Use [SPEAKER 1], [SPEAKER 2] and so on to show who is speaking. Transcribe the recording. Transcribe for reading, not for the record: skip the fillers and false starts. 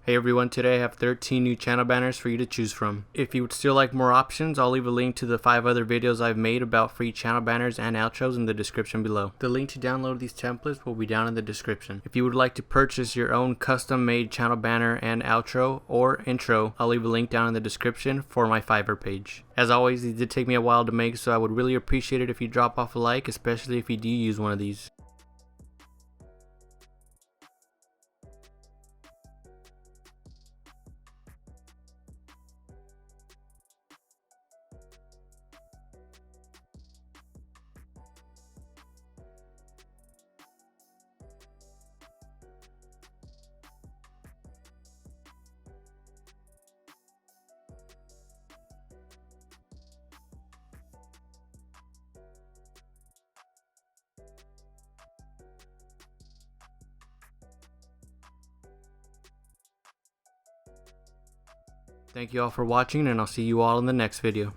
[SPEAKER 1] Hey everyone, today I have 13 new channel banners for you to choose from. If you would still like more options, I'll leave a link to the 5 other videos I've made about free channel banners and outros in the description below. The link to download these templates will be down in the description. If you would like to purchase your own custom made channel banner and outro or intro, I'll leave a link down in the description for my Fiverr page. As always, these did take me a while to make, so I would really appreciate it if you drop off a like, especially if you do use one of these. Thank you all for watching, and I'll see you all in the next video.